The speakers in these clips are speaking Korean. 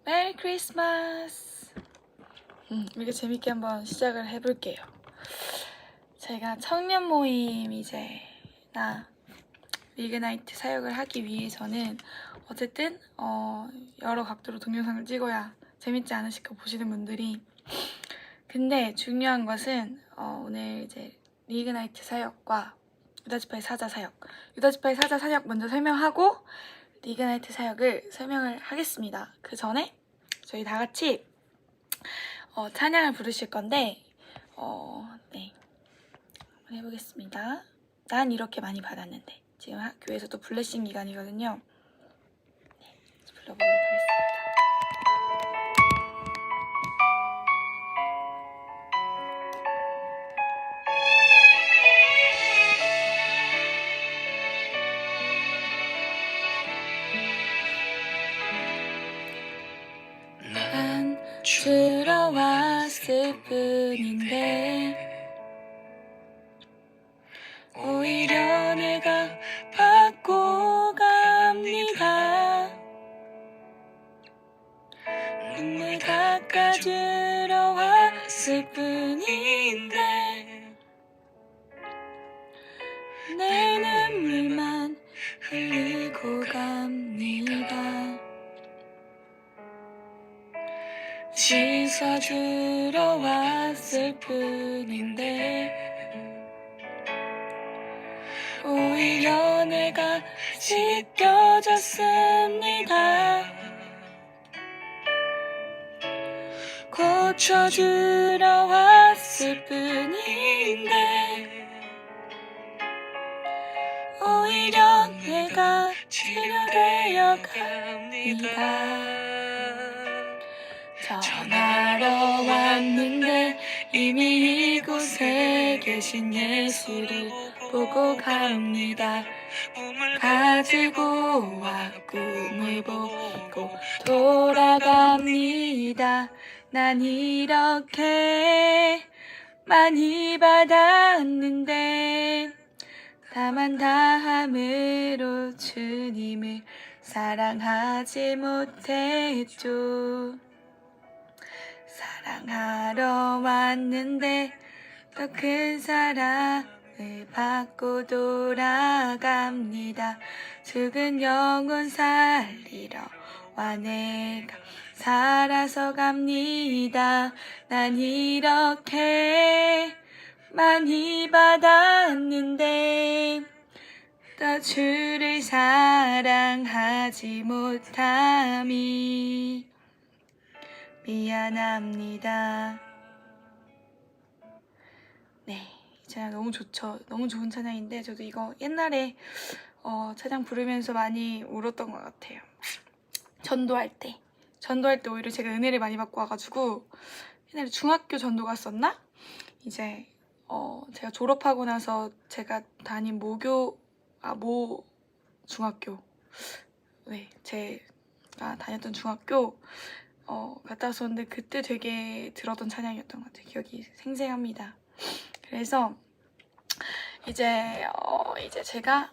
메리 크리스마스! 이렇게 재밌게 한번 시작을 해볼게요. 제가 청년 모임 리그나이트 사역을 하기 위해서는 어쨌든 여러 각도로 동영상을 찍어야 재밌지 않으실까 보시는 분들이. 근데 중요한 것은 오늘 이제 리그나이트 사역과 유다지파의 사자 사역, 유다지파의 사자 사역 먼저 설명하고 리그나이트 사역을 설명을 하겠습니다. 그 전에 저희 다 같이 찬양을 부르실 건데 네, 한번 해보겠습니다. 난 이렇게 많이 받았는데. 지금 교회에서도 블레싱 기간이거든요. 네, 불러보도록 하겠습니다. 난 주러 왔을 뿐인데 오히려 내가 받고 갑니다. 눈물 닦아주러 왔을 뿐인데 내 눈물만 흘리고 갑니다. 씻어주러 왔을 뿐인데 오히려 내가 씻겨졌습니다. 고쳐주러 왔을 뿐인데 오히려 내가 치료되어 갑니다. 전하러 왔는데 이미 이곳에 계신 예수를 보고 갑니다. 가지고 와 꿈을 보고 돌아갑니다. 난 이렇게 많이 받았는데 다만 다함으로 주님을 사랑하지 못했죠. 사랑하러 왔는데 더 큰 사랑을 받고 돌아갑니다. 죽은 영혼 살리러 와 내가 살아서 갑니다. 난 이렇게 많이 받았는데 더 주를 사랑하지 못함이 미안합니다. 네, 이 찬양 너무 좋죠. 너무 좋은 찬양인데 저도 이거 옛날에 찬양 부르면서 많이 울었던 것 같아요. 전도할 때 오히려 제가 은혜를 많이 받고 와가지고 옛날에 중학교 전도 갔었나? 이제 제가 졸업하고 나서 제가 다닌 모 중학교, 네, 제가 다녔던 중학교 갔다 왔었는데 그때 되게 들었던 찬양이었던 것 같아요. 기억이 생생합니다. 그래서 이제 제가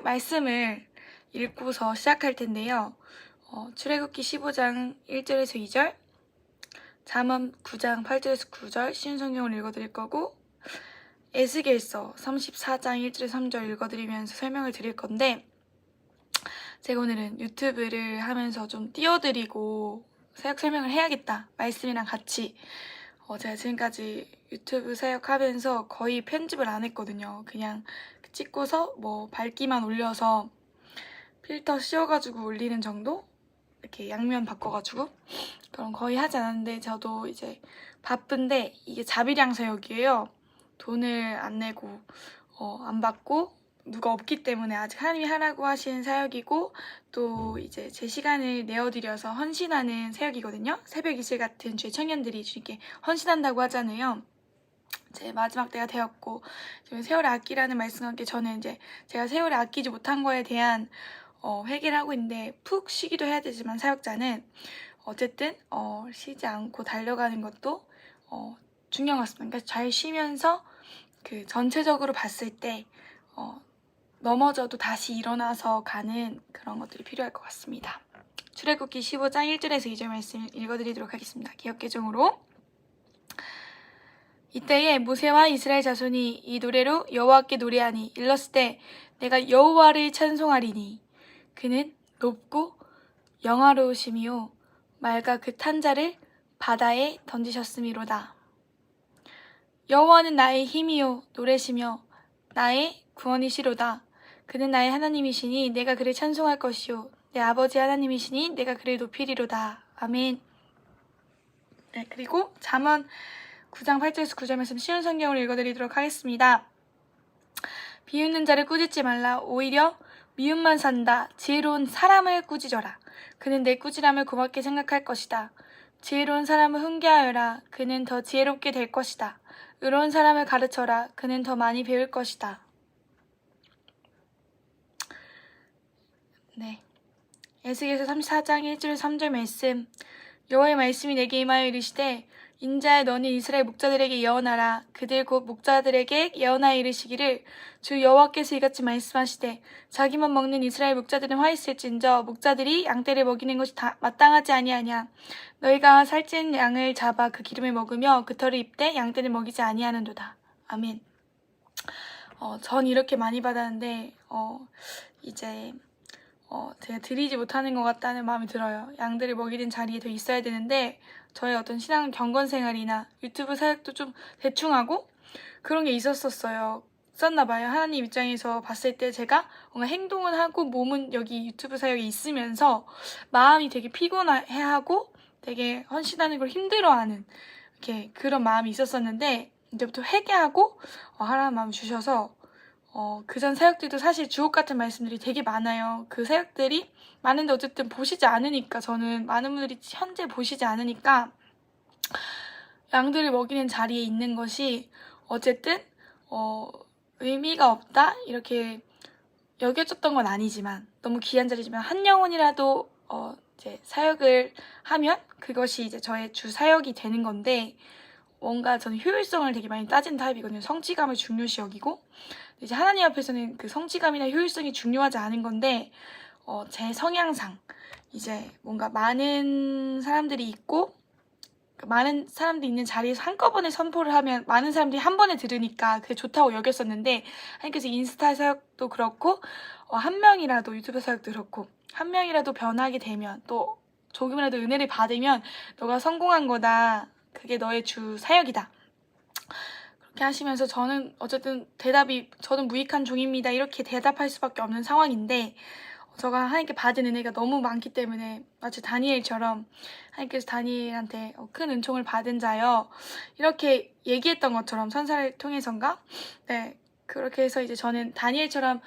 말씀을 읽고서 시작할 텐데요. 출애굽기 15장 1절에서 2절, 잠언 9장 8절에서 9절 쉬운 성경을 읽어드릴 거고, 에스겔서 34장 1절에서 3절 읽어드리면서 설명을 드릴 건데, 제가 오늘은 유튜브를 하면서 좀 띄워드리고 사역 설명을 해야겠다, 말씀이랑 같이. 제가 지금까지 유튜브 사역하면서 거의 편집을 안 했거든요. 그냥 찍고서 뭐 밝기만 올려서 필터 씌워가지고 올리는 정도? 이렇게 양면 바꿔가지고 그럼 거의 하지 않았는데, 저도 이제 바쁜데 이게 자비량 사역이에요. 돈을 안 내고 안 받고 누가 없기 때문에 아직 하나님이 하라고 하신 사역이고, 또 이제 제 시간을 내어드려서 헌신하는 사역이거든요. 새벽 이슬 같은 주의 청년들이 주님께 헌신한다고 하잖아요. 제 마지막 때가 되었고, 지금 세월을 아끼라는 말씀과 함께 저는 이제 제가 세월을 아끼지 못한 거에 대한 회개를 하고 있는데, 푹 쉬기도 해야 되지만 사역자는 어쨌든 쉬지 않고 달려가는 것도 중요한 것 같습니다. 그러니까 잘 쉬면서 그 전체적으로 봤을 때 넘어져도 다시 일어나서 가는 그런 것들이 필요할 것 같습니다. 출애굽기 15장 1절에서 2절 말씀 읽어드리도록 하겠습니다. 기억개정으로. 이때에 모세와 이스라엘 자손이 이 노래로 여호와께 노래하니 일렀을 때 내가 여호와를 찬송하리니 그는 높고 영화로우심이요 말과 그 탄자를 바다에 던지셨음이로다. 여호와는 나의 힘이요 노래시며 나의 구원이시로다. 그는 나의 하나님이시니 내가 그를 찬송할 것이요 내 아버지 하나님이시니 내가 그를 높이리로다. 아멘. 네, 그리고 잠언 9장 8절에서 9절 말씀 쉬운 성경을 읽어드리도록 하겠습니다. 비웃는 자를 꾸짖지 말라. 오히려 미움만 산다. 지혜로운 사람을 꾸짖어라. 그는 내 꾸지람을 고맙게 생각할 것이다. 지혜로운 사람을 훈계하여라. 그는 더 지혜롭게 될 것이다. 의로운 사람을 가르쳐라. 그는 더 많이 배울 것이다. 네. 에스겔서 34장 1절 3절 말씀. 여호와의 말씀이 내게 임하여 이르시되 인자야 너는 이스라엘 목자들에게 예언하라. 그들 곧 목자들에게 예언하여 이르시기를 주 여호와께서 이같이 말씀하시되 자기만 먹는 이스라엘 목자들은 화 있을진저 목자들이 양떼를 먹이는 것이 다 마땅하지 아니하냐. 너희가 살찐 양을 잡아 그 기름을 먹으며 그 털을 입되 양떼를 먹이지 아니하는도다. 아멘. 전 이렇게 많이 받았는데 이제 제가 드리지 못하는 것 같다는 마음이 들어요. 양들을 먹이는 자리에 더 있어야 되는데 저의 어떤 신앙 경건 생활이나 유튜브 사역도 좀 대충 하고 그런 게 있었어요. 썼나 봐요. 하나님 입장에서 봤을 때 제가 뭔가 행동은 하고 몸은 여기 유튜브 사역에 있으면서 마음이 되게 피곤해하고 되게 헌신하는 걸 힘들어하는 이렇게 그런 마음이 있었었는데 이제부터 회개하고 하라는 마음을 주셔서 그전 사역들도 사실 주옥 같은 말씀들이 되게 많아요. 그 사역들이 많은데 어쨌든 보시지 않으니까 저는 많은 분들이 현재 보시지 않으니까 양들을 먹이는 자리에 있는 것이 어쨌든 의미가 없다 이렇게 여겨졌던 건 아니지만 너무 귀한 자리지만 한 영혼이라도 이제 사역을 하면 그것이 이제 저의 주 사역이 되는 건데 뭔가 저는 효율성을 되게 많이 따진 타입이거든요. 성취감을 중요시 여기고 이제 하나님 앞에서는 그 성취감이나 효율성이 중요하지 않은 건데 제 성향상 이제 뭔가 많은 사람들이 있고 많은 사람들이 있는 자리에서 한꺼번에 선포를 하면 많은 사람들이 한 번에 들으니까 그게 좋다고 여겼었는데 하나님께서 인스타 사역도 그렇고 한 명이라도 유튜브 사역도 그렇고 한 명이라도 변하게 되면 또 조금이라도 은혜를 받으면 너가 성공한 거다. 그게 너의 주 사역이다. 그렇게 하시면서 저는 어쨌든 저는 무익한 종입니다. 이렇게 대답할 수밖에 없는 상황인데 제가 하나님께 받은 은혜가 너무 많기 때문에 마치 다니엘처럼 하나님께서 다니엘한테 큰 은총을 받은 자여 이렇게 얘기했던 것처럼 선사를 통해서인가? 네, 그렇게 해서 이제 저는 다니엘처럼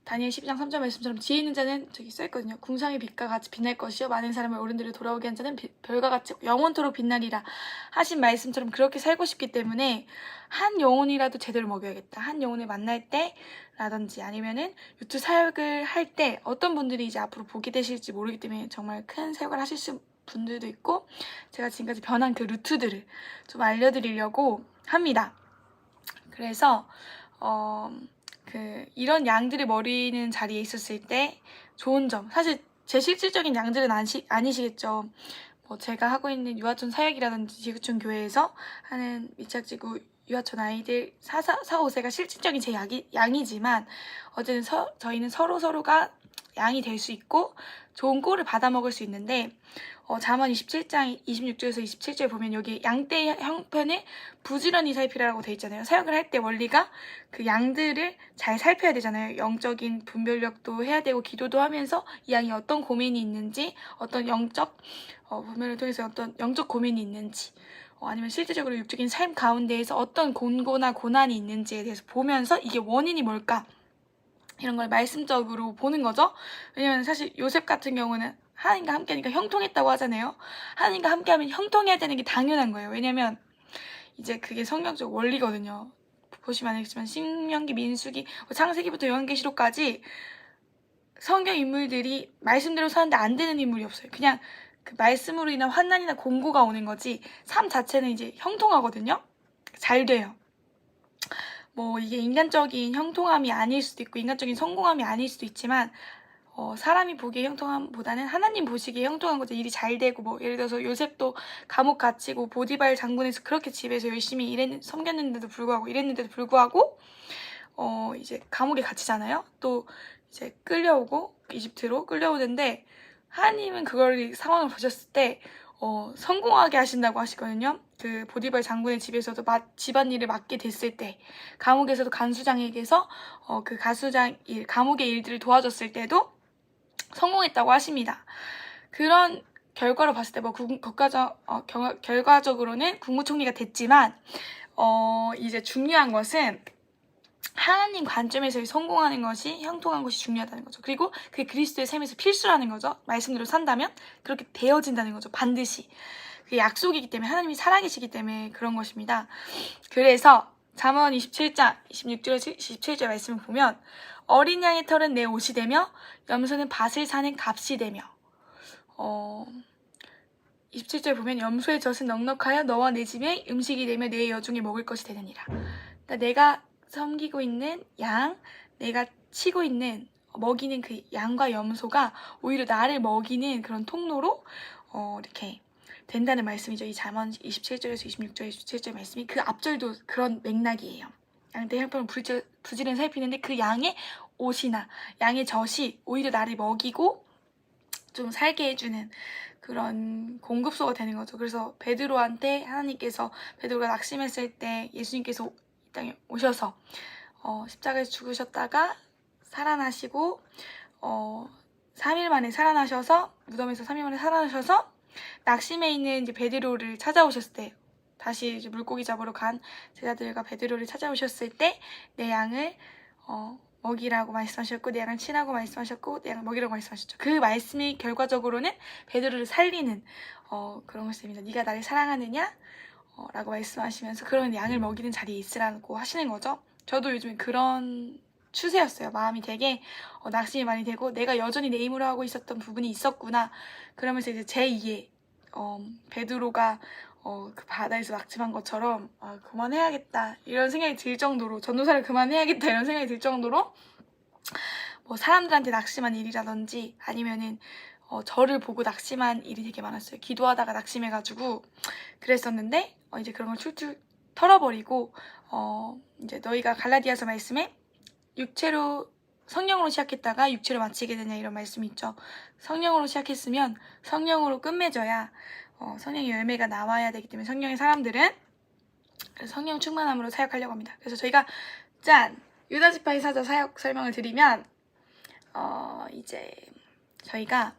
다니엘 12장 3절 말씀처럼 지혜 있는 자는 저기 써있거든요. 궁상의 빛과 같이 빛날 것이요 많은 사람을 어른들을 돌아오게 한 자는 별과 같이 영원토록 빛나리라 하신 말씀처럼 그렇게 살고 싶기 때문에 한 영혼이라도 제대로 먹여야겠다. 한 영혼을 만날 때 라든지 아니면은 유튜브 사역을 할 때 어떤 분들이 이제 앞으로 보게 되실지 모르기 때문에 정말 큰 사역을 하실 분들도 있고 제가 지금까지 변한 그 루트들을 좀 알려드리려고 합니다. 그래서 이런 양들을 먹이는 자리에 있었을 때 좋은 점 사실 제 실질적인 양들은 아니시겠죠. 제가 하고 있는 유아촌 사역이라든지 지구촌 교회에서 하는 미착지구 유아촌 아이들 4, 5세가 실질적인 제 양이지만 어쨌든 저희는 서로가 양이 될 수 있고 좋은 꼴을 받아먹을 수 있는데 잠언 27장 26절에서 27절 보면 여기 양떼의 형편을 부지런히 살피라고 돼 있잖아요. 사역을 할 때 원리가 그 양들을 잘 살펴야 되잖아요. 영적인 분별력도 해야 되고 기도도 하면서 이 양이 어떤 고민이 있는지 어떤 영적 분별을 통해서 어떤 영적 고민이 있는지 아니면 실질적으로 육적인 삶 가운데에서 어떤 곤고나 고난이 있는지에 대해서 보면서 이게 원인이 뭘까 이런 걸 말씀적으로 보는 거죠. 왜냐면 사실 요셉 같은 경우는 하나님과 함께하니까 형통했다고 하잖아요. 하나님과 함께하면 형통해야 되는 게 당연한 거예요. 왜냐면 이제 그게 성경적 원리거든요. 보시면 알겠지만 신명기, 민수기, 창세기부터 요한계시록까지 성경 인물들이 말씀대로 사는데 안 되는 인물이 없어요. 그냥 그 말씀으로 인한 환난이나 공고가 오는 거지 삶 자체는 이제 형통하거든요. 잘 돼요. 이게 인간적인 형통함이 아닐 수도 있고 인간적인 성공함이 아닐 수도 있지만 사람이 보기에 형통함보다는 하나님 보시기에 형통한 거죠. 일이 잘 되고 뭐 예를 들어서 요셉도 감옥 갇히고 보디발 장군에서 그렇게 집에서 열심히 섬겼는데도 불구하고 이랬는데도 불구하고 이제 감옥에 갇히잖아요. 또 이제 끌려오고 이집트로 끌려오는데 하나님은 그걸 상황을 보셨을 때 성공하게 하신다고 하시거든요. 그 보디발 장군의 집에서도 집안일을 맡게 됐을 때, 감옥에서도 간수장에게서 그 간수장 감옥의 일들을 도와줬을 때도 성공했다고 하십니다. 그런 결과로 봤을 때 뭐 결과적으로는 국무총리가 됐지만 이제 중요한 것은 하나님 관점에서 성공하는 것이 형통한 것이 중요하다는 거죠. 그리고 그게 그리스도의 삶에서 필수라는 거죠. 말씀대로 산다면 그렇게 되어진다는 거죠. 반드시. 그게 약속이기 때문에 하나님이 살아계시기 때문에 그런 것입니다. 그래서 잠언 27장 26절에서 27절 말씀을 보면 어린 양의 털은 내 옷이 되며 염소는 밭을 사는 값이 되며 27절 보면 염소의 젖은 넉넉하여 너와 내 집의 음식이 되며 내 여중에 먹을 것이 되느니라. 그러니까 내가 섬기고 있는 양, 내가 치고 있는 먹이는 그 양과 염소가 오히려 나를 먹이는 그런 통로로 이렇게 된다는 말씀이죠. 이 잠언 27절에서 26절, 27절 말씀이 그 앞절도 그런 맥락이에요. 양떼 형편을 부지런 살피는데 그 양의 옷이나 양의 젖이 오히려 나를 먹이고 좀 살게 해주는 그런 공급소가 되는 거죠. 그래서 베드로한테 하나님께서 베드로가 낙심했을 때 예수님께서 이 땅에 오셔서 십자가에서 죽으셨다가 살아나시고 3일 만에 살아나셔서 무덤에서 3일 만에 살아나셔서 낙심해 있는 이제 베드로를 찾아오셨을 때 다시 이제 물고기 잡으러 간 제자들과 베드로를 찾아오셨을 때 내 양을 먹이라고 말씀하셨고 내 양을 치라고 말씀하셨고 내 양을 먹이라고 말씀하셨죠. 그 말씀이 결과적으로는 베드로를 살리는 그런 것입니다. 네가 나를 사랑하느냐? 라고 말씀하시면서 그런 양을 먹이는 자리에 있으라고 하시는 거죠. 저도 요즘에 그런 추세였어요. 마음이 되게 낙심이 많이 되고 내가 여전히 내 힘으로 하고 있었던 부분이 있었구나. 그러면서 이제 제2의 베드로가 그 바다에서 낙심한 것처럼 그만해야겠다 이런 생각이 들 정도로 전도사를 그만해야겠다 이런 생각이 들 정도로 뭐 사람들한테 낙심한 일이라든지 아니면은 저를 보고 낙심한 일이 되게 많았어요. 기도하다가 낙심해가지고 그랬었는데 이제 그런 걸 툴툴 털어버리고 이제 너희가 갈라디아서 말씀에 육체로 성령으로 시작했다가 육체로 마치게 되냐 이런 말씀이 있죠. 성령으로 시작했으면 성령으로 끝맺어야 성령의 열매가 나와야 되기 때문에 성령의 사람들은 성령 충만함으로 사역하려고 합니다. 그래서 저희가 유다지파의 사자 사역 설명을 드리면 이제 저희가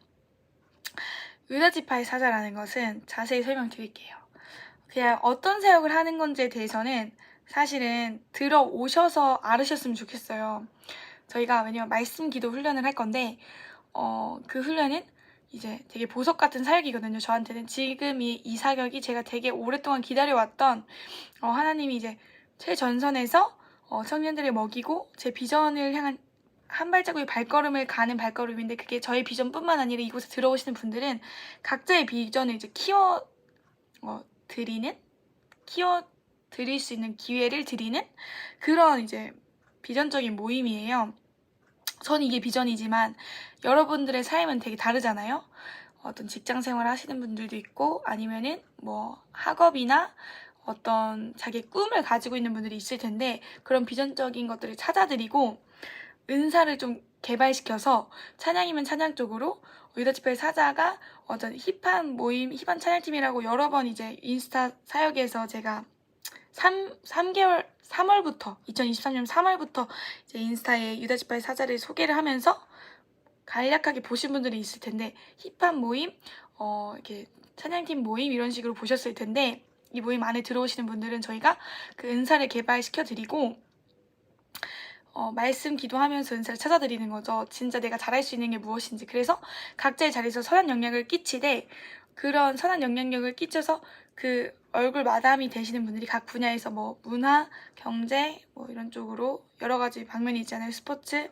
유다지파의 사자라는 것은 자세히 설명드릴게요. 그냥 어떤 사역을 하는 건지에 대해서는 사실은 들어오셔서 알으셨으면 좋겠어요. 저희가 왜냐면 말씀 기도 훈련을 할 건데 그 훈련은 이제 되게 보석 같은 사역이거든요. 저한테는 지금 이 사역이 제가 되게 오랫동안 기다려왔던 하나님이 이제 최전선에서 청년들을 먹이고 제 비전을 향한 한 발자국의 발걸음을 가는 발걸음인데 그게 저의 비전뿐만 아니라 이곳에 들어오시는 분들은 각자의 비전을 이제 드릴 수 있는 기회를 드리는 그런 이제 비전적인 모임이에요. 저는 이게 비전이지만 여러분들의 삶은 되게 다르잖아요. 어떤 직장 생활 하시는 분들도 있고 아니면은 뭐 학업이나 어떤 자기의 꿈을 가지고 있는 분들이 있을 텐데 그런 비전적인 것들을 찾아드리고 은사를 좀 개발시켜서 찬양이면 찬양 쪽으로 유다지파의 사자가 어떤 힙한 모임, 힙한 찬양팀이라고 여러 번 이제 인스타 사역에서 제가 3월부터 2023년 3월부터 이제 인스타에 유다지파의 사자를 소개를 하면서 간략하게 보신 분들이 있을 텐데 힙한 모임, 이렇게 찬양팀 모임 이런 식으로 보셨을 텐데 이 모임 안에 들어오시는 분들은 저희가 그 은사를 개발시켜 드리고 말씀 기도하면서 은사를 찾아드리는 거죠. 진짜 내가 잘할 수 있는 게 무엇인지. 그래서 각자의 자리에서 선한 영향을 끼치되 그런 선한 영향력을 끼쳐서 그 얼굴 마담이 되시는 분들이 각 분야에서 뭐 문화, 경제 뭐 이런 쪽으로 여러 가지 방면이 있잖아요. 스포츠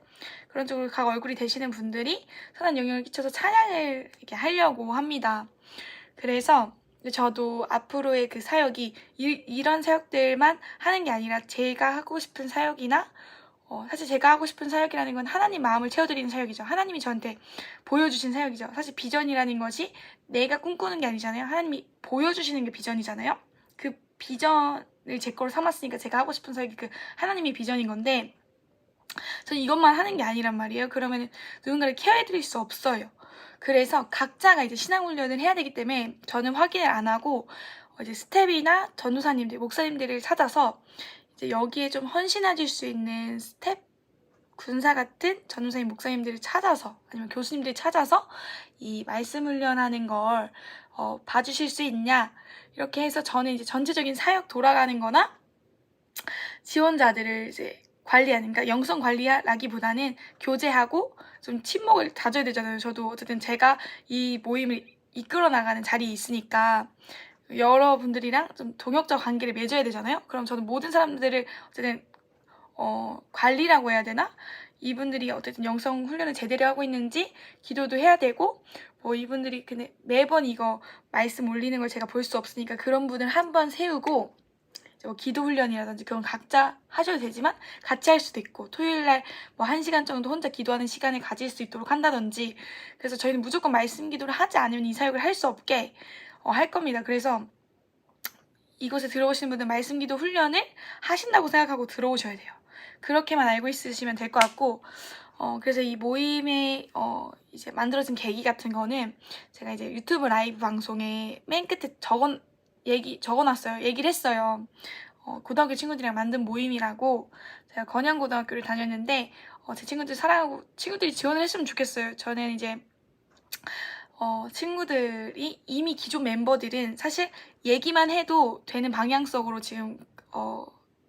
그런 쪽으로 각 얼굴이 되시는 분들이 선한 영향을 끼쳐서 찬양을 이렇게 하려고 합니다. 그래서 저도 앞으로의 그 사역이 이런 사역들만 하는 게 아니라 제가 하고 싶은 사역이나 사실 제가 하고 싶은 사역이라는 건 하나님 마음을 채워드리는 사역이죠. 하나님이 저한테 보여주신 사역이죠. 사실 비전이라는 것이 내가 꿈꾸는 게 아니잖아요. 하나님이 보여주시는 게 비전이잖아요. 그 비전을 제 거로 삼았으니까 제가 하고 싶은 사역이 그 하나님이 비전인 건데, 저는 이것만 하는 게 아니란 말이에요. 그러면 누군가를 케어해드릴 수 없어요. 그래서 각자가 이제 신앙훈련을 해야 되기 때문에 저는 확인을 안 하고 이제 스텝이나 전도사님들, 목사님들을 찾아서 이제 여기에 좀 헌신해줄 수 있는 스텝, 군사 같은 전도사님, 목사님들을 찾아서, 아니면 교수님들 찾아서 이 말씀 훈련하는 걸 봐주실 수 있냐, 이렇게 해서 저는 이제 전체적인 사역 돌아가는 거나 지원자들을 이제 관리하는, 그러니까 영성 관리라기보다는 교제하고 좀 친목을 다져야 되잖아요. 저도 어쨌든 제가 이 모임을 이끌어 나가는 자리에 있으니까 여러분들이랑 좀 동역자 관계를 맺어야 되잖아요. 그럼 저는 모든 사람들을 어쨌든 관리라고 해야 되나? 이분들이 어쨌든 영성 훈련을 제대로 하고 있는지 기도도 해야 되고, 뭐 이분들이 근데 매번 이거 말씀 올리는 걸 제가 볼 수 없으니까 그런 분을 한 번 세우고, 뭐 기도 훈련이라든지 그건 각자 하셔도 되지만 같이 할 수도 있고, 토요일날 뭐 1시간 정도 혼자 기도하는 시간을 가질 수 있도록 한다든지. 그래서 저희는 무조건 말씀 기도를 하지 않으면 이 사역을 할 수 없게 할 겁니다. 그래서 이곳에 들어오시는 분들 말씀 기도 훈련을 하신다고 생각하고 들어오셔야 돼요. 그렇게만 알고 있으시면 될 것 같고, 그래서 이 모임에 이제 만들어진 계기 같은 거는 제가 이제 유튜브 라이브 방송에 맨 끝에 적어놨어요. 얘기를 했어요. 고등학교 친구들이랑 만든 모임이라고. 제가 건양고등학교를 다녔는데 제 친구들 사랑하고 친구들이 지원을 했으면 좋겠어요. 저는 이제 친구들이 이미 기존 멤버들은 사실 얘기만 해도 되는 방향성으로 지금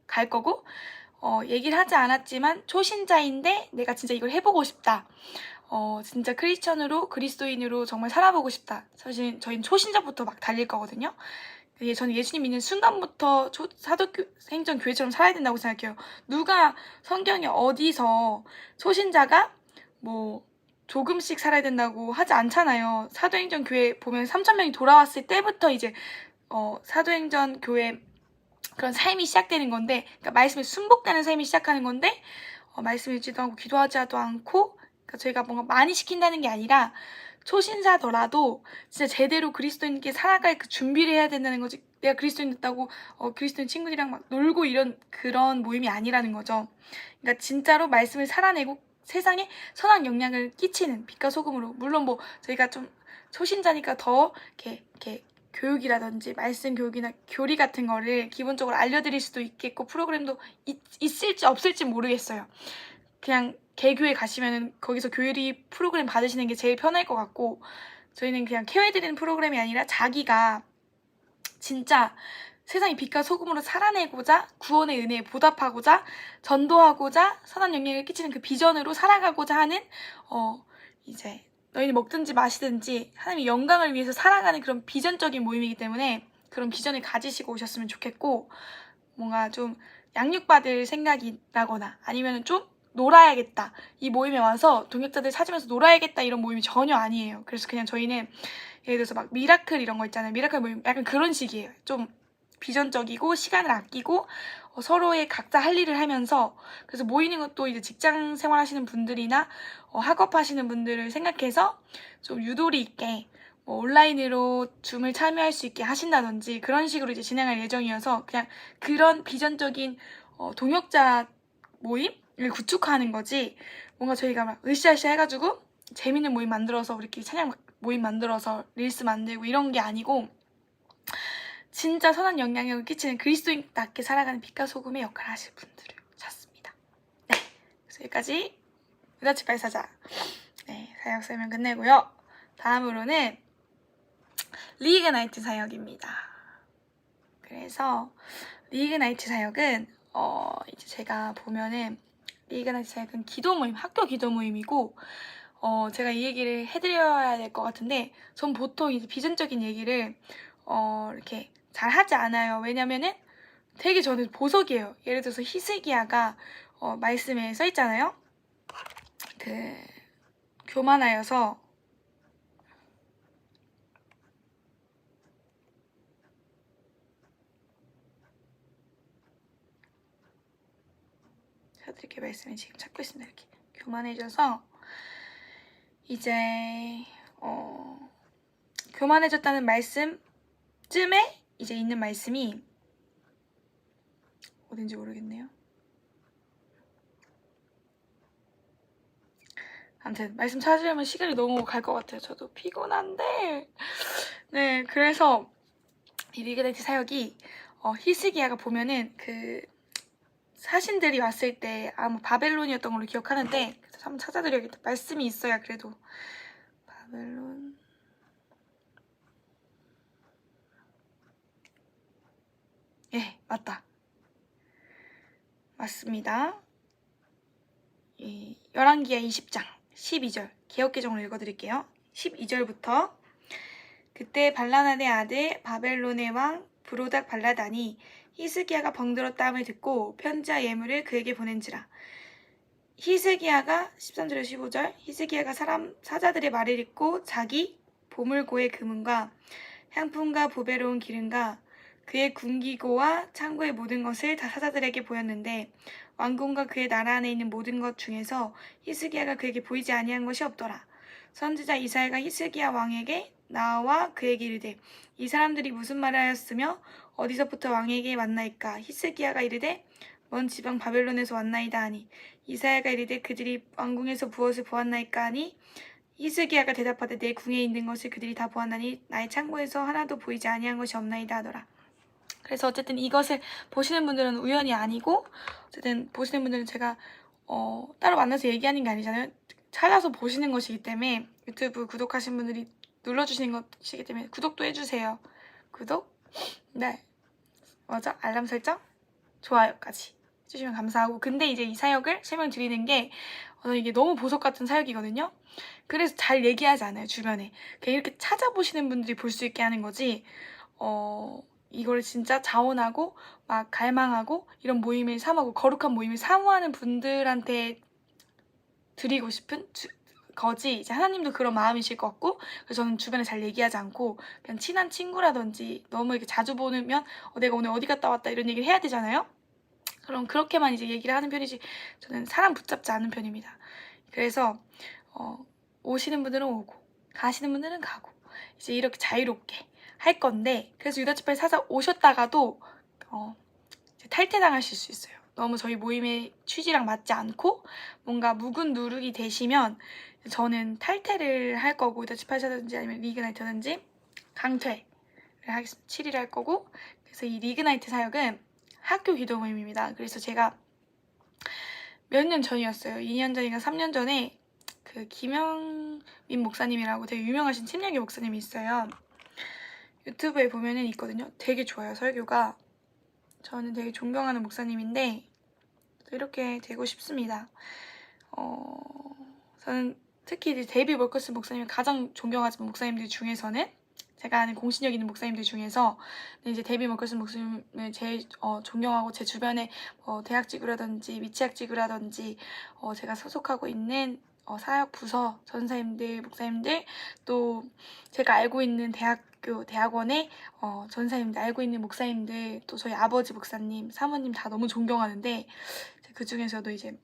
갈 거고, 얘기를 하지 않았지만 초신자인데 내가 진짜 이걸 해보고 싶다. 진짜 크리스천으로, 그리스도인으로 정말 살아보고 싶다. 사실 저희는 초신자부터 막 달릴 거거든요. 저는 예수님 믿는 순간부터 사도행전 교회처럼 살아야 된다고 생각해요. 누가 성경에 어디서 초신자가 뭐 조금씩 살아야 된다고 하지 않잖아요. 사도행전 교회 보면 3,000명이 돌아왔을 때부터 이제 사도행전 교회 그런 삶이 시작되는 건데, 그러니까 말씀에 순복되는 삶이 시작하는 건데, 말씀 읽지도 않고 기도하지도 않고, 그러니까 저희가 뭔가 많이 시킨다는 게 아니라 초신자더라도 진짜 제대로 그리스도인께 살아갈 그 준비를 해야 된다는 거지. 내가 그리스도인 됐다고 그리스도인 친구들이랑 막 놀고 이런 그런 모임이 아니라는 거죠. 그러니까 진짜로 말씀을 살아내고 세상에 선한 영향을 끼치는 빛과 소금으로. 물론 뭐 저희가 좀 초신자니까 더 이렇게 교육이라든지 말씀 교육이나 교리 같은 거를 기본적으로 알려드릴 수도 있겠고, 프로그램도 있을지 없을지 모르겠어요. 그냥 개교에 가시면은 거기서 교리 프로그램 받으시는 게 제일 편할 것 같고, 저희는 그냥 케어해드리는 프로그램이 아니라 자기가 진짜 세상의 빛과 소금으로 살아내고자, 구원의 은혜에 보답하고자, 전도하고자, 선한 영향을 끼치는 그 비전으로 살아가고자 하는 이제 너희는 먹든지 마시든지 하나님의 영광을 위해서 살아가는 그런 비전적인 모임이기 때문에 그런 비전을 가지시고 오셨으면 좋겠고, 뭔가 좀 양육받을 생각이 나거나 아니면 좀 놀아야겠다, 이 모임에 와서 동역자들 찾으면서 놀아야겠다, 이런 모임이 전혀 아니에요. 그래서 그냥 저희는 예를 들어서 막 미라클 이런 거 있잖아요. 미라클 모임 약간 그런 식이에요. 좀 비전적이고 시간을 아끼고 서로의 각자 할 일을 하면서. 그래서 모이는 것도 이제 직장 생활하시는 분들이나 학업하시는 분들을 생각해서 좀 유도리 있게 뭐 온라인으로 줌을 참여할 수 있게 하신다든지 그런 식으로 이제 진행할 예정이어서, 그냥 그런 비전적인 동역자 모임을 구축하는 거지, 뭔가 저희가 막 으쌰으쌰 해가지고 재밌는 모임 만들어서 우리끼리 찬양 모임 만들어서 릴스 만들고 이런 게 아니고, 진짜 선한 영향력을 끼치는 그리스도인답게 살아가는 빛과 소금의 역할을 하실 분들을 찾습니다. 네, 그래서 여기까지 은하치 발사자 사역 설명 끝내고요. 다음으로는 리그나이트 사역입니다. 그래서 리그나이트 사역은 이제 제가 보면은 리그나이트 사역은 기도 모임, 학교 기도 모임이고, 제가 이 얘기를 해드려야 될 것 같은데, 전 보통 이제 비전적인 얘기를 이렇게 잘 하지 않아요. 왜냐면은 되게 저는 보석이에요. 예를 들어서 히스기야가 말씀에 써 있잖아요. 그 교만하여서 받을게 말씀을 지금 찾고 있습니다. 이렇게 교만해져서 이제 교만해졌다는 말씀쯤에 이제 있는 말씀이 어딘지 모르겠네요. 아무튼 말씀 찾으려면 시간이 너무 갈 것 같아요. 저도 피곤한데 네, 그래서 이 리그나이트 사역이 히스기야가 보면은 그 사신들이 왔을 때 아마 바벨론이었던 걸로 기억하는데, 그래서 한번 찾아드려야겠다. 말씀이 있어야 그래도. 바벨론. 예, 맞다. 맞습니다. 열왕기하 20장 12절 개역개정으로 읽어드릴게요. 12절부터 그때 발라나의 아들 바벨론의 왕 브로닥 발라단이 히스기야가 병들었다함을 듣고 편지와 예물을 그에게 보낸지라. 히스기야가 13절에 15절 히스기야가 사자들의 말을 읽고 자기 보물고의 금은과 향품과 보배로운 기름과 그의 군기고와 창고의 모든 것을 다 사자들에게 보였는데 왕궁과 그의 나라 안에 있는 모든 것 중에서 히스기야가 그에게 보이지 아니한 것이 없더라. 선지자 이사야가 히스기야 왕에게 나와 그에게 이르되 이 사람들이 무슨 말을 하였으며 어디서부터 왕에게 왔나이까. 히스기야가 이르되 먼 지방 바벨론에서 왔나이다 하니 이사야가 이르되 그들이 왕궁에서 무엇을 보았나이까 하니 히스기야가 대답하되 내 궁에 있는 것을 그들이 다 보았나니 나의 창고에서 하나도 보이지 아니한 것이 없나이다 하더라. 그래서 어쨌든 이것을 보시는 분들은 우연이 아니고, 어쨌든 보시는 분들은 제가 따로 만나서 얘기하는 게 아니잖아요. 찾아서 보시는 것이기 때문에 유튜브 구독하신 분들이 눌러주시는 것이기 때문에 구독도 해주세요. 구독, 네, 맞아, 알람 설정, 좋아요까지 해주시면 감사하고. 근데 이제 이 사역을 설명드리는 게 이게 너무 보석 같은 사역이거든요. 그래서 잘 얘기하지 않아요, 주변에. 그냥 이렇게 찾아보시는 분들이 볼 수 있게 하는 거지, 이걸 진짜 자원하고 막 갈망하고 이런 모임을 사모하고 거룩한 모임을 사모하는 분들한테 드리고 싶은 거지, 이제 하나님도 그런 마음이실 것 같고. 그래서 저는 주변에 잘 얘기하지 않고 그냥 친한 친구라든지 너무 이렇게 자주 보면 내가 오늘 어디 갔다 왔다 이런 얘기를 해야 되잖아요. 그럼 그렇게만 이제 얘기를 하는 편이지 저는 사람 붙잡지 않는 편입니다. 그래서 오시는 분들은 오고 가시는 분들은 가고 이제 이렇게 자유롭게 할 건데, 그래서 유다지파에 사자 오셨다가도 이제 탈퇴당하실 수 있어요. 너무 저희 모임의 취지랑 맞지 않고 뭔가 묵은 누룩이 되시면 저는 탈퇴를 할 거고, 유다지파에서든지 아니면 리그나이트든지 강퇴를 하겠습니다. 7일 할 거고. 그래서 이 리그나이트 사역은 학교 기도 모임입니다. 그래서 제가 몇 년 전이었어요. 2년 전인가 3년 전에 그 김영민 목사님이라고 되게 유명하신 침례교 목사님이 있어요. 유튜브에 보면은 있거든요. 되게 좋아요, 설교가. 저는 되게 존경하는 목사님인데 이렇게 되고 싶습니다. 저는 특히 이제 데이비 월커스 목사님을 가장 존경하는 목사님들 중에서는, 제가 아는 공신력 있는 목사님들 중에서 이제 데이비 월커스 목사님을 제일 존경하고, 제 주변에 대학지구라든지 미치학지구라든지 제가 소속하고 있는 사역 부서 전사님들, 목사님들, 또 제가 알고 있는 대학원의 전사님들, 알고 있는 목사님들, 또 저희 아버지 목사님, 사모님 다 너무 존경하는데 그 중에서도 이제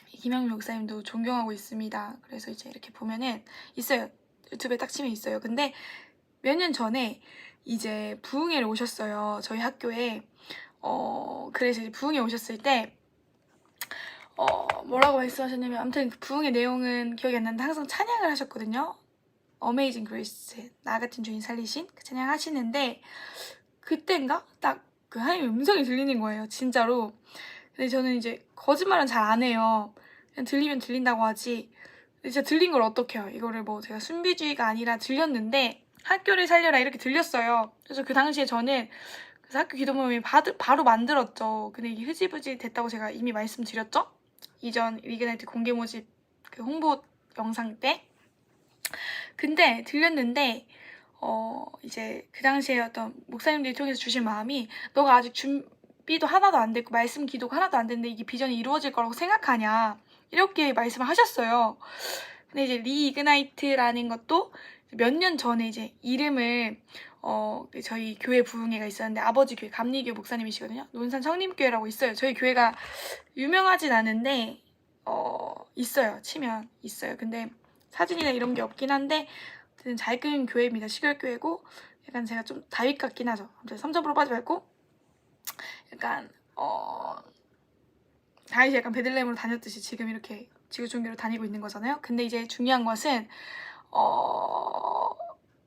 김영민 목사님도 존경하고 있습니다. 그래서 이제 이렇게 보면은 있어요. 유튜브에 딱 치면 있어요. 근데 몇 년 전에 이제 부흥회를 오셨어요, 저희 학교에. 그래서 이제 부흥회 오셨을 때 뭐라고 말씀하셨냐면, 아무튼 그 부흥의 내용은 기억이 안 나는데 항상 찬양을 하셨거든요. 어메이징 그레이스, 나 같은 주인 살리신 그 찬양 하시는데, 그때인가 딱 그 하나님의 음성이 들리는 거예요, 진짜로. 근데 저는 이제 거짓말은 잘 안 해요. 그냥 들리면 들린다고 하지. 근데 진짜 들린 걸 어떡해요. 이거를 뭐 제가 순비주의가 아니라 들렸는데 학교를 살려라 이렇게 들렸어요. 그래서 그 당시에 저는 그래서 학교 기도 모임이 바로 만들었죠. 근데 이게 흐지부지 됐다고 제가 이미 말씀드렸죠? 이전 리그나이트 공개 모집 그 홍보 영상 때. 근데 들렸는데 이제 그 당시에 어떤 목사님들이 통해서 주신 마음이, 너가 아직 준비도 하나도 안 됐고 말씀 기도가 하나도 안 됐는데 이게 비전이 이루어질 거라고 생각하냐, 이렇게 말씀을 하셨어요. 근데 이제 리이그나이트라는 것도 몇 년 전에 이제 이름을 저희 교회 부흥회가 있었는데 아버지 교회 감리교 목사님이시거든요. 논산 성림교회라고 있어요. 저희 교회가 유명하진 않은데 있어요. 치면 있어요. 근데 사진이나 이런 게 없긴 한데 잘 끄는 교회입니다. 시골교회고 약간 제가 좀 다윗 같긴 하죠. 아무튼 3점으로 빠지 말고 약간 다윗이 약간 베들레헴으로 다녔듯이 지금 이렇게 지구촌교로 다니고 있는 거잖아요. 근데 이제 중요한 것은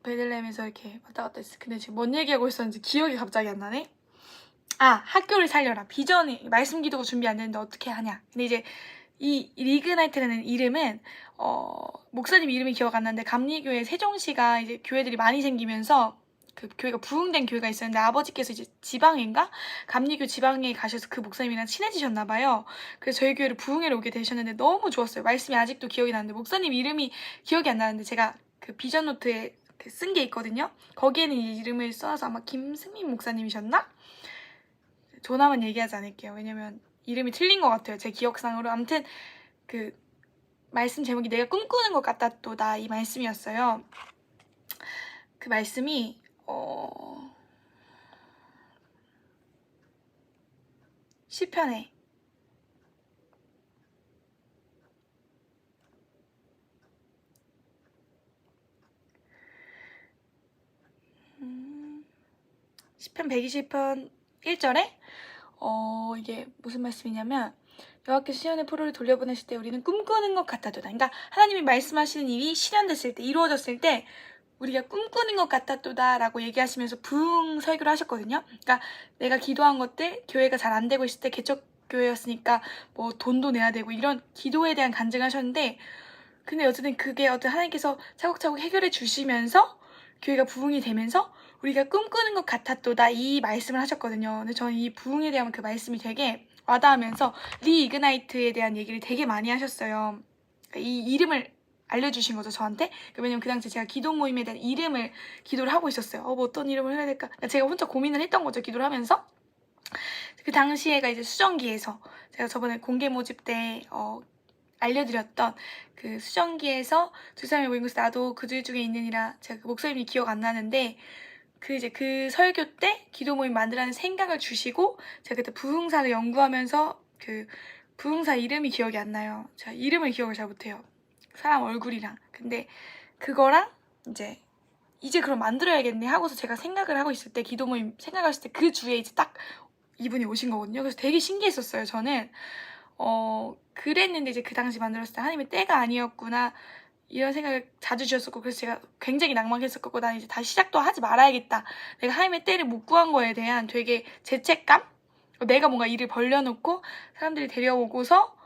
베들레헴에서 이렇게 왔다 갔다 했어. 근데 지금 뭔 얘기하고 있었는지 기억이 갑자기 안 나네. 학교를 살려라. 비전이 말씀 기도가 준비 안 되는데 어떻게 하냐. 근데 이제 이 리그나이트라는 이름은 목사님 이름이 기억 안 나는데 감리교회 세종시가 이제 교회들이 많이 생기면서 그 교회가 부흥된 교회가 있었는데 아버지께서 이제 지방인가 감리교 지방에 가셔서 그 목사님이랑 친해지셨나 봐요. 그래서 저희 교회를 부흥회로 오게 되셨는데 너무 좋았어요. 말씀이 아직도 기억이 나는데 목사님 이름이 기억이 안 나는데 제가 그 비전 노트에 쓴 게 있거든요. 거기에는 이 이름을 써서 아마 김승민 목사님이셨나? 조남은 얘기하지 않을게요. 왜냐면 이름이 틀린 것 같아요. 제 기억상으로. 아무튼 그 말씀 제목이 내가 꿈꾸는 것 같다 또다 이 말씀이었어요. 그 말씀이 시편에 시편 120편 1절에 이게 무슨 말씀이냐면 여호와께서 시온의 포로를 돌려보내실 때 우리는 꿈꾸는 것 같아도다. 그러니까 하나님이 말씀하시는 일이 실현됐을 때 이루어졌을 때 우리가 꿈꾸는 것 같았도다 라고 얘기하시면서 부흥 설교를 하셨거든요. 그러니까 내가 기도한 것들 교회가 잘 안 되고 있을 때 개척교회였으니까 뭐 돈도 내야 되고 이런 기도에 대한 간증을 하셨는데 근데 어쨌든 그게 하나님께서 차곡차곡 해결해 주시면서 교회가 부흥이 되면서 우리가 꿈꾸는 것 같았도다 이 말씀을 하셨거든요. 근데 저는 이 부흥에 대한 그 말씀이 되게 와닿으면서 리이그나이트에 대한 얘기를 되게 많이 하셨어요. 그러니까 이 이름을 알려주신 거죠, 저한테. 왜냐면 그 당시에 제가 기도 모임에 대한 이름을 기도를 하고 있었어요. 뭐 어떤 이름을 해야 될까? 그러니까 제가 혼자 고민을 했던 거죠, 기도를 하면서. 그 당시에가 이제 수정기에서 제가 저번에 공개 모집 때 알려드렸던 그 수정기에서 두 사람이 모인 곳에 나도 그들 중에 있느니라. 제가 그 목사님이 기억 안 나는데 그 설교 때 기도 모임 만들라는 생각을 주시고 제가 그때 부흥사를 연구하면서 그 부흥사 이름이 기억이 안 나요. 제가 이름을 기억을 잘 못해요. 사람 얼굴이랑. 근데 그거랑 이제 그럼 만들어야겠네 하고서 제가 생각을 하고 있을 때 기도 모임 생각했을 때 그 주에 이제 딱 이분이 오신 거거든요. 그래서 되게 신기했었어요. 저는 그랬는데 이제 그 당시 만들었을 때 하나님의 때가 아니었구나 이런 생각을 자주 주셨었고 그래서 제가 굉장히 낭만했었고 난 이제 다시 시작도 하지 말아야겠다. 내가 하나님의 때를 못 구한 거에 대한 되게 죄책감? 내가 뭔가 일을 벌려놓고 사람들이 데려오고서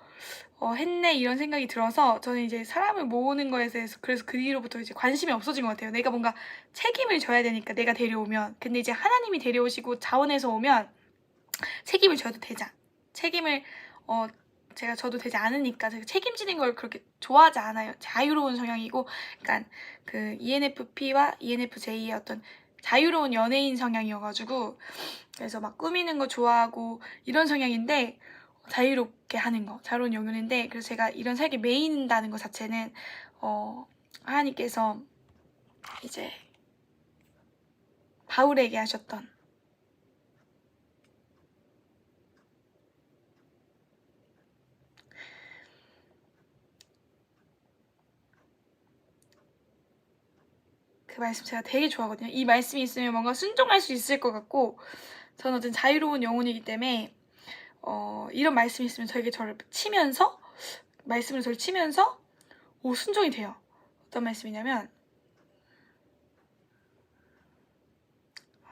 했네 이런 생각이 들어서 저는 이제 사람을 모으는 거에 대해서 그래서 그 뒤로부터 이제 관심이 없어진 것 같아요. 내가 뭔가 책임을 져야 되니까 내가 데려오면 근데 이제 하나님이 데려오시고 자원해서 오면 책임을 져도 되자. 책임을 제가 져도 되지 않으니까 제가 책임지는 걸 그렇게 좋아하지 않아요. 자유로운 성향이고 그러니까 그 ENFP와 ENFJ의 어떤 자유로운 연예인 성향이어가지고 그래서 막 꾸미는 거 좋아하고 이런 성향인데 자유롭게 하는 거 자유로운 영혼인데 그래서 제가 이런 살기 메인다는 것 자체는 하나님께서 이제 바울에게 하셨던 그 말씀 제가 되게 좋아하거든요. 이 말씀이 있으면 뭔가 순종할 수 있을 것 같고 저는 어떤 자유로운 영혼이기 때문에 이런 말씀이 있으면 저를 치면서 말씀을 저를 치면서 순종이 돼요. 어떤 말씀이냐면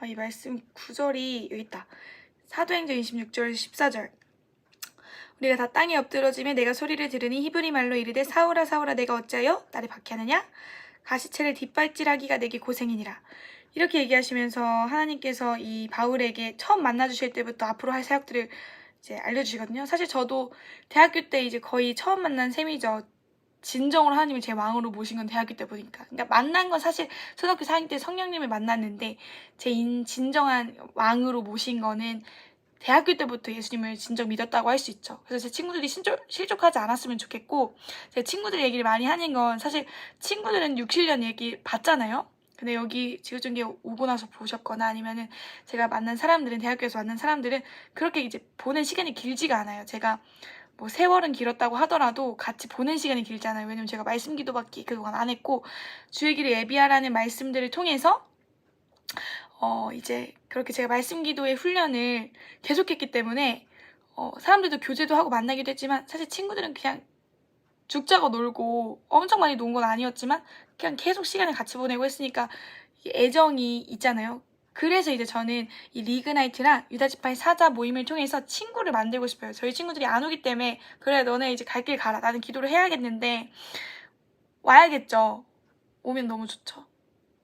이 말씀 구절이 여기 있다. 사도행전 26절 14절 우리가 다 땅에 엎드러지며 내가 소리를 들으니 히브리 말로 이르되 사울아 사울아 내가 어찌하여 나를 박해하느냐 가시체를 뒷발질하기가 내게 고생이니라. 이렇게 얘기하시면서 하나님께서 이 바울에게 처음 만나주실 때부터 앞으로 할 사역들을 이제 알려주시거든요. 사실 저도 대학교 때 이제 거의 처음 만난 셈이죠. 진정으로 하나님을 제 왕으로 모신 건 대학교 때 보니까. 그러니까 만난 건 사실 초등학교 4학년 때 성령님을 만났는데 제 진정한 왕으로 모신 거는 대학교 때부터 예수님을 진정 믿었다고 할 수 있죠. 그래서 제 친구들이 실족하지 않았으면 좋겠고, 제 친구들 얘기를 많이 하는 건 사실 친구들은 6, 7년 얘기 봤잖아요. 근데 여기 지구촌교회 오고 나서 보셨거나 아니면은 제가 만난 사람들은, 대학교에서 만난 사람들은 그렇게 이제 보낸 시간이 길지가 않아요. 제가 뭐 세월은 길었다고 하더라도 같이 보낸 시간이 길잖아요. 왜냐면 제가 말씀 기도밖에 그동안 안 했고, 주의 길을 예비하라는 말씀들을 통해서 이제 그렇게 제가 말씀 기도의 훈련을 계속했기 때문에 사람들도 교제도 하고 만나기도 했지만, 사실 친구들은 그냥 죽자고 놀고 엄청 많이 논 건 아니었지만 그냥 계속 시간을 같이 보내고 했으니까 애정이 있잖아요. 그래서 이제 저는 이 리그나이트랑 유다지파의 사자 모임을 통해서 친구를 만들고 싶어요. 저희 친구들이 안 오기 때문에, 그래 너네 이제 갈 길 가라, 나는 기도를 해야겠는데 와야겠죠. 오면 너무 좋죠.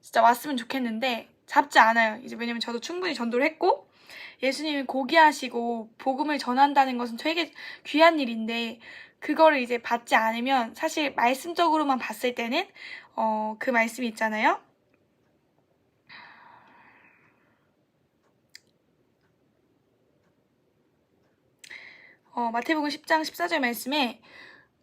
진짜 왔으면 좋겠는데 잡지 않아요. 이제 왜냐면 저도 충분히 전도를 했고, 예수님이 고귀하시고 복음을 전한다는 것은 되게 귀한 일인데, 그거를 이제 받지 않으면 사실 말씀적으로만 봤을 때는 그 말씀이 있잖아요. 마태복음 10장 14절 말씀에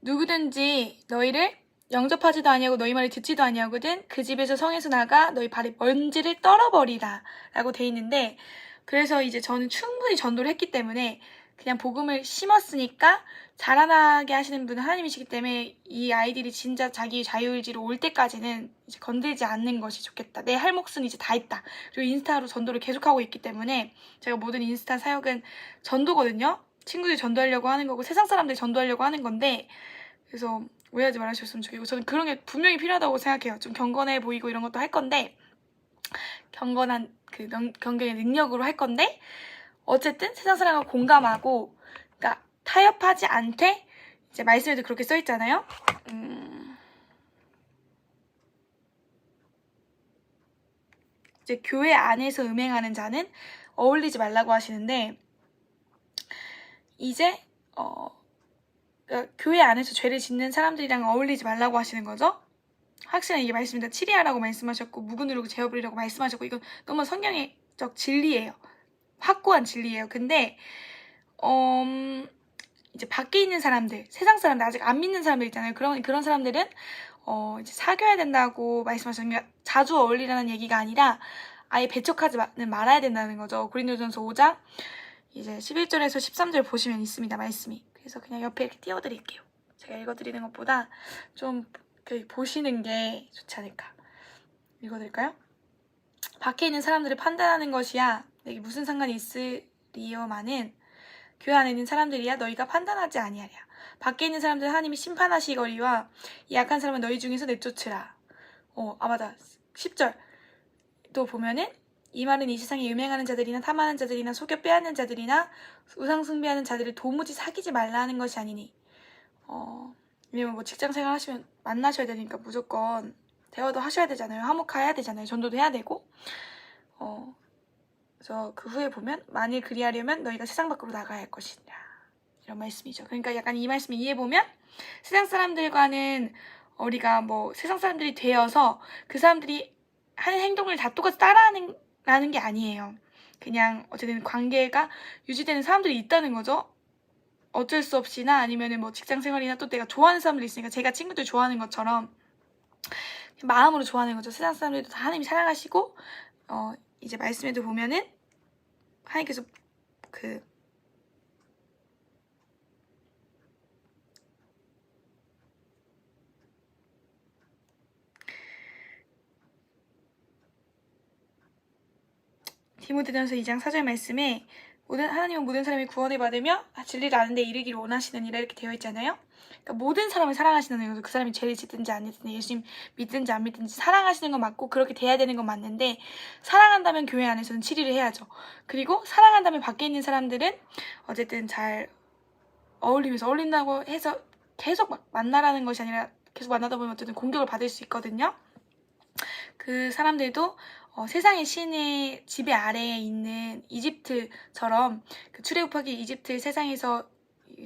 누구든지 너희를 영접하지도 아니하고 너희 말을 듣지도 아니하거든 그 집에서 성에서 나가 너희 발에 먼지를 떨어버리라 라고 돼 있는데, 그래서 이제 저는 충분히 전도를 했기 때문에 그냥 복음을 심었으니까 자라나게 하시는 분은 하나님이시기 때문에 이 아이들이 진짜 자기 자유의지로 올 때까지는 이제 건들지 않는 것이 좋겠다. 내 할 몫은 이제 다 했다. 그리고 인스타로 전도를 계속하고 있기 때문에, 제가 모든 인스타 사역은 전도거든요. 친구들이 전도하려고 하는 거고 세상 사람들이 전도하려고 하는 건데, 그래서 오해하지 말아주셨으면 좋겠고, 저는 그런 게 분명히 필요하다고 생각해요. 좀 경건해 보이고 이런 것도 할 건데, 경건한 그 경건의 능력으로 할 건데, 어쨌든 세상 사람과 공감하고, 그러니까 타협하지 않되, 이제 말씀에도 그렇게 써 있잖아요. 이제 교회 안에서 음행하는 자는 어울리지 말라고 하시는데, 이제 그러니까 교회 안에서 죄를 짓는 사람들이랑 어울리지 말라고 하시는 거죠. 확실한 이게 말씀입니다. 치리하라고 말씀하셨고 무근으로 재어버리라고 말씀하셨고, 이건 너무 성경적 진리예요. 확고한 진리예요. 근데 이제 밖에 있는 사람들, 세상 사람들, 아직 안 믿는 사람들 있잖아요. 그런 사람들은 이제 사귀어야 된다고 말씀하셨는데, 그러니까 자주 어울리라는 얘기가 아니라 아예 배척하지는 말아야 된다는 거죠. 고린도전서 5장 이제 11절에서 13절 보시면 있습니다. 말씀이. 그래서 그냥 옆에 이렇게 띄워드릴게요. 제가 읽어드리는 것보다 좀 보시는 게 좋지 않을까. 읽어드릴까요? 밖에 있는 사람들을 판단하는 것이야 내게 무슨 상관이 있으리요마는 교회 안에 있는 사람들이야 너희가 판단하지 아니하랴. 밖에 있는 사람들 하나님이 심판하시거리와 이 약한 사람은 너희 중에서 내쫓으라. 맞아. 10절 또 보면은 이 말은 이 세상에 음행하는 자들이나 탐하는 자들이나 속여 빼앗는 자들이나 우상 숭배하는 자들을 도무지 사귀지 말라 하는 것이 아니니. 왜냐면 뭐 직장 생활 하시면 만나셔야 되니까 무조건 대화도 하셔야 되잖아요. 화목해야 되잖아요. 전도도 해야 되고. 그래서 그 후에 보면 만일 그리하려면 너희가 세상 밖으로 나가야 할 것이라, 이런 말씀이죠. 그러니까 약간 이 말씀을 이해해보면 세상 사람들과는 우리가 뭐 세상 사람들이 되어서 그 사람들이 하는 행동을 다 똑같이 따라하는 게 아니에요. 그냥 어쨌든 관계가 유지되는 사람들이 있다는 거죠. 어쩔 수 없이나 아니면은 뭐 직장 생활이나 또 내가 좋아하는 사람들이 있으니까, 제가 친구들 좋아하는 것처럼 마음으로 좋아하는 거죠. 세상 사람들도 다 하나님이 사랑하시고, 이제 말씀에도 보면은 하나님께서 디모데전서 2장 4절 말씀에 하나님은 모든 사람이 구원을 받으며 진리를 아는 데 이르기를 원하시느니라 이렇게 되어 있잖아요. 그러니까 모든 사람을 사랑하시는 거죠. 그 사람이 죄를 짓든지 안 짓든지, 예수님 믿든지 안 믿든지 사랑하시는 건 맞고 그렇게 돼야 되는 건 맞는데, 사랑한다면 교회 안에서는 치리를 해야죠. 그리고 사랑한다면 밖에 있는 사람들은 어쨌든 잘 어울린다고 해서 계속 만나라는 것이 아니라, 계속 만나다 보면 어쨌든 공격을 받을 수 있거든요. 그 사람들도 세상의 신의 지배 아래에 있는 이집트처럼, 그 출애굽하기 이집트 세상에서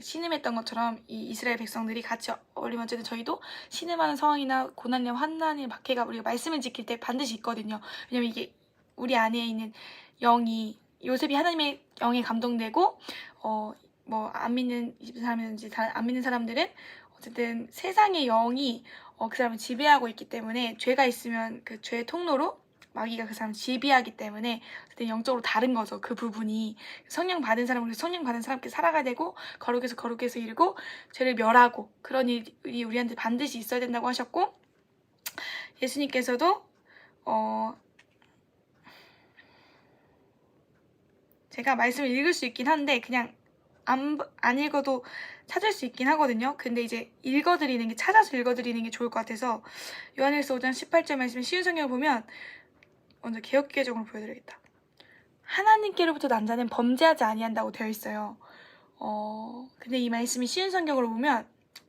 신음했던 것처럼 이 이스라엘 백성들이 같이 어울리면 어쨌든 저희도 신음하는 상황이나 고난이나 환난의 박해가 우리가 말씀을 지킬 때 반드시 있거든요. 왜냐면 이게 우리 안에 있는 영이 요셉이 하나님의 영에 감동되고 뭐 안 믿는 사람이든지 안 믿는 사람들은 어쨌든 세상의 영이 그 사람을 지배하고 있기 때문에 죄가 있으면 그 죄의 통로로 마귀가 그 사람을 지배하기 때문에 어쨌든 영적으로 다른 거죠. 그 부분이 성령 받은 사람은 성령 받은 사람께 살아가야 되고 거룩해서 이르고 죄를 멸하고 그런 일이 우리한테 반드시 있어야 된다고 하셨고 예수님께서도 제가 말씀을 읽을 수 있긴 한데 그냥 안 읽어도 찾을 수 있긴 하거든요. 근데 이제 찾아서 읽어드리는 게 좋을 것 같아서 요한일서 5장 18절 말씀 쉬운 성경을 보면 먼저 개역개정으로 보여드리겠다. 하나님께로부터 난 자는 범죄하지 아니한다고 되어 있어요. 근데 이 말씀이 쉬운 성경으로 보면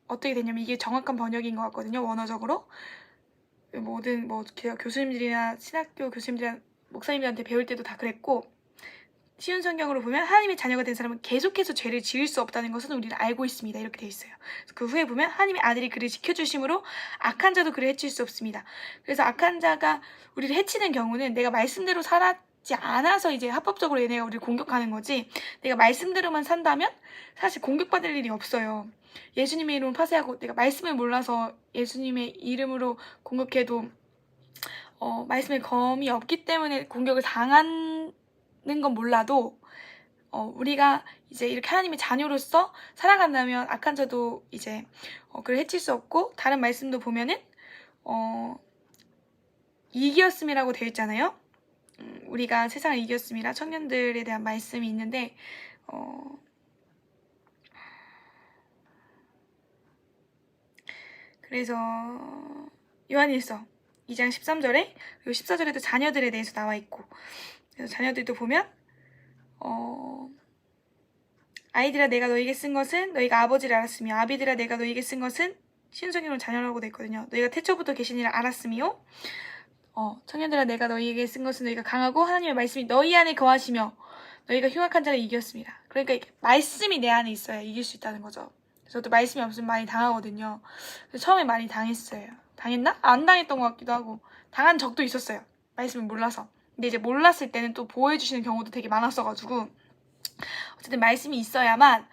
어떻게 되냐면 이게 정확한 번역인 것 같거든요. 원어적으로. 모든 교수님들이나 신학교 교수님들이나 목사님들한테 배울 때도 다 그랬고 쉬운 성경으로 보면 하나님의 자녀가 된 사람은 계속해서 죄를 지을 수 없다는 것은 우리는 알고 있습니다. 이렇게 돼 있어요. 그 후에 보면 하나님의 아들이 그를 지켜주심으로 악한 자도 그를 해칠 수 없습니다. 그래서 악한 자가 우리를 해치는 경우는 내가 말씀대로 살았지 않아서 이제 합법적으로 얘네가 우리를 공격하는 거지 내가 말씀대로만 산다면 사실 공격받을 일이 없어요. 예수님의 이름을 파쇄하고 내가 말씀을 몰라서 예수님의 이름으로 공격해도 말씀에 검이 없기 때문에 공격을 당하는 건 몰라도 우리가 이제 이렇게 하나님의 자녀로서 살아간다면 악한 자도 이제 그를 해칠 수 없고 다른 말씀도 보면은 이기었음이라고 되어 있잖아요. 우리가 세상을 이겼음이라 청년들에 대한 말씀이 있는데 그래서 요한일서 2장 13절에 그리고 14절에도 자녀들에 대해서 나와 있고 그래서 자녀들도 보면 아이들아 내가 너에게 쓴 것은 너희가 아버지를 알았으며 아비들아 내가 너에게 쓴 것은 쉬운 성경으로 자녀라고 되어 있거든요. 너희가 태초부터 계신 이를 알았으며 청년들아 내가 너희에게 쓴 것은 너희가 강하고 하나님의 말씀이 너희 안에 거하시며 너희가 흉악한 자를 이겼습니다. 그러니까 말씀이 내 안에 있어야 이길 수 있다는 거죠. 저도 말씀이 없으면 많이 당하거든요. 그래서 처음에 많이 당했어요. 당했나? 안 당했던 것 같기도 하고 당한 적도 있었어요. 말씀을 몰라서. 근데 이제 몰랐을 때는 또 보호해주시는 경우도 되게 많았어가지고 어쨌든 말씀이 있어야만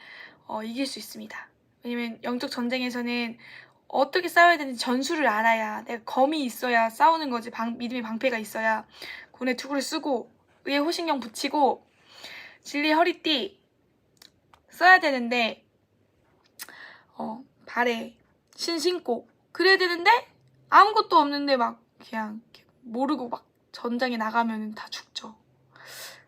이길 수 있습니다. 왜냐면 영적 전쟁에서는 어떻게 싸워야 되는지 전술을 알아야 내가 검이 있어야 싸우는 거지 믿음의 방패가 있어야 군의 투구를 쓰고 의의 호신경 붙이고 진리의 허리띠 써야 되는데 발에 신 신고 그래야 되는데 아무것도 없는데 막 그냥 모르고 막 전장에 나가면 다 죽죠.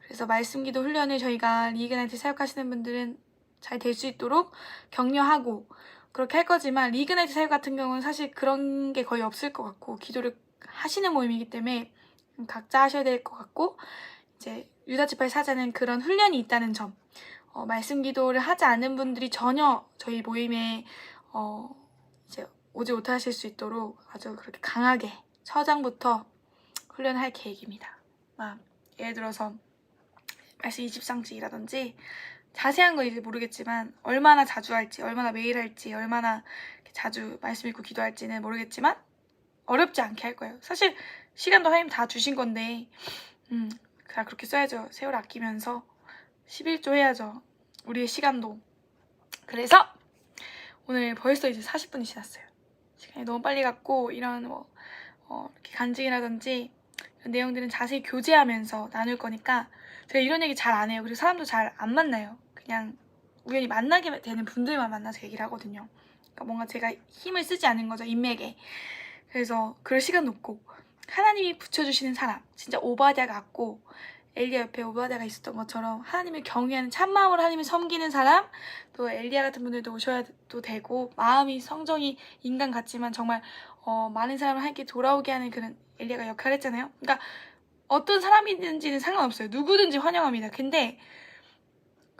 그래서 말씀기도 훈련을 저희가 리그나이트 사역하시는 분들은 잘 될 수 있도록 격려하고 그렇게 할 거지만 리그나이트 사역 같은 경우는 사실 그런 게 거의 없을 것 같고 기도를 하시는 모임이기 때문에 각자 하셔야 될 것 같고 이제 유다지파의 사자는 그런 훈련이 있다는 점 말씀 기도를 하지 않는 분들이 전혀 저희 모임에 이제 오지 못하실 수 있도록 아주 그렇게 강하게 처장부터 훈련할 계획입니다. 예를 들어서 말씀 20상씩이라든지 자세한 건 이제 모르겠지만 얼마나 자주 할지 얼마나 매일 할지 얼마나 자주 말씀 읽고 기도할지는 모르겠지만 어렵지 않게 할 거예요. 사실 시간도 하나님 다 주신 건데 그냥 그렇게 써야죠. 세월 아끼면서 11조 해야죠. 우리의 시간도. 그래서 오늘 벌써 이제 40분이 지났어요. 시간이 너무 빨리 갔고 이런 이렇게 간증이라든지 이런 내용들은 자세히 교제하면서 나눌 거니까 제가 이런 얘기 잘 안 해요. 그리고 사람도 잘 안 만나요. 그냥 우연히 만나게 되는 분들만 만나서 얘기를 하거든요. 그러니까 뭔가 제가 힘을 쓰지 않는 거죠. 인맥에. 그래서 그럴 시간도 없고 하나님이 붙여주시는 사람 진짜 오바댜 같고 엘리야 옆에 오바댜가 있었던 것처럼 하나님을 경외하는 참마음으로 하나님을 섬기는 사람 또 엘리야 같은 분들도 오셔야 도 되고 마음이 성정이 인간 같지만 정말 많은 사람을 함께 돌아오게 하는 그런 엘리야가 역할을 했잖아요. 그러니까 어떤 사람이든지는 상관없어요. 누구든지 환영합니다. 근데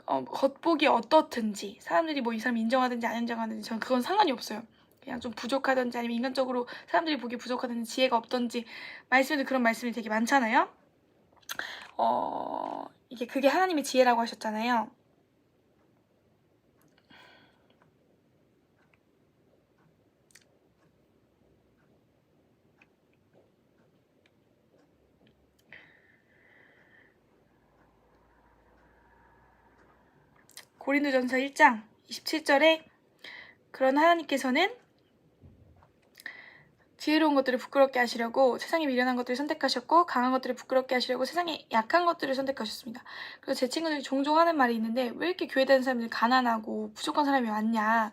겉보기 어떻든지 사람들이 뭐 이 사람 인정하든지 안 인정하든지 저는 그건 상관이 없어요. 그냥 좀 부족하든지 아니면 인간적으로 사람들이 보기 부족하든지 지혜가 없든지 말씀에도 그런 말씀이 되게 많잖아요. 그게 하나님의 지혜라고 하셨잖아요. 고린도전서 1장 27절에 그런 하나님께서는 지혜로운 것들을 부끄럽게 하시려고 세상에 미련한 것들을 선택하셨고 강한 것들을 부끄럽게 하시려고 세상에 약한 것들을 선택하셨습니다. 그래서 제 친구들이 종종 하는 말이 있는데 왜 이렇게 교회 다니는 사람들이 가난하고 부족한 사람이 많냐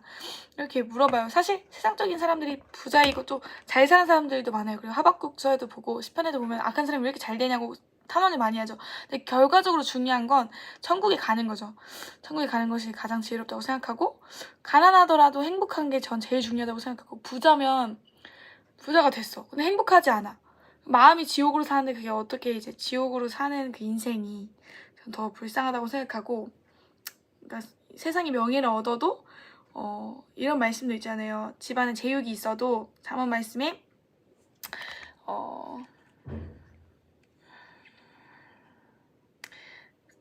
이렇게 물어봐요. 사실 세상적인 사람들이 부자이고 또 잘 사는 사람들도 많아요. 그리고 하박국서에도 보고 시편에도 보면 악한 사람이 왜 이렇게 잘 되냐고 탐험을 많이 하죠. 근데 결과적으로 중요한 건 천국에 가는 거죠. 천국에 가는 것이 가장 지혜롭다고 생각하고 가난하더라도 행복한 게 전 제일 중요하다고 생각하고 부자가 됐어. 근데 행복하지 않아. 마음이 지옥으로 사는데 그게 어떻게 이제 지옥으로 사는 그 인생이 전 더 불쌍하다고 생각하고 그러니까 세상의 명예를 얻어도 이런 말씀도 있잖아요. 집안에 제육이 있어도 잠언 말씀에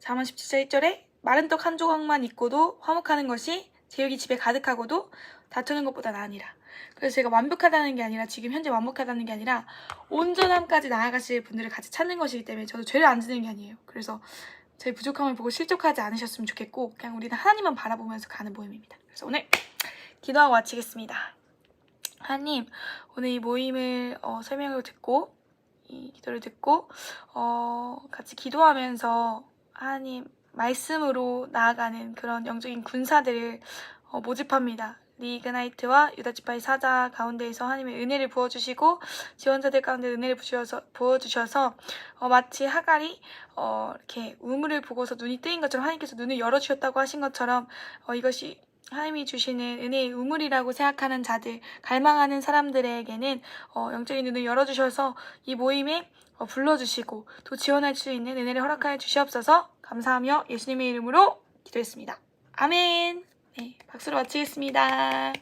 잠언 17장 1절에 마른 떡 한 조각만 있고도 화목하는 것이 제육이 집에 가득하고도 다투는 것보다 나으니라. 그래서 제가 완벽하다는 게 아니라 지금 현재 완벽하다는 게 아니라 온전함까지 나아가실 분들을 같이 찾는 것이기 때문에 저도 죄를 안 지는 게 아니에요. 그래서 제 부족함을 보고 실족하지 않으셨으면 좋겠고 그냥 우리는 하나님만 바라보면서 가는 모임입니다. 그래서 오늘 기도하고 마치겠습니다. 하나님, 오늘 이 모임을 설명을 듣고 이 기도를 듣고 같이 기도하면서 하나님 말씀으로 나아가는 그런 영적인 군사들을 모집합니다. 리그나이트와 유다지파의 사자 가운데에서 하나님의 은혜를 부어주시고 지원자들 가운데 은혜를 부어주셔서 마치 하갈이 이렇게 우물을 보고서 눈이 뜨인 것처럼 하나님께서 눈을 열어주셨다고 하신 것처럼 이것이 하나님이 주시는 은혜의 우물이라고 생각하는 자들, 갈망하는 사람들에게는 영적인 눈을 열어주셔서 이 모임에 불러주시고 또 지원할 수 있는 은혜를 허락하여 주시옵소서. 감사하며 예수님의 이름으로 기도했습니다. 아멘. 네, 박수로 마치겠습니다.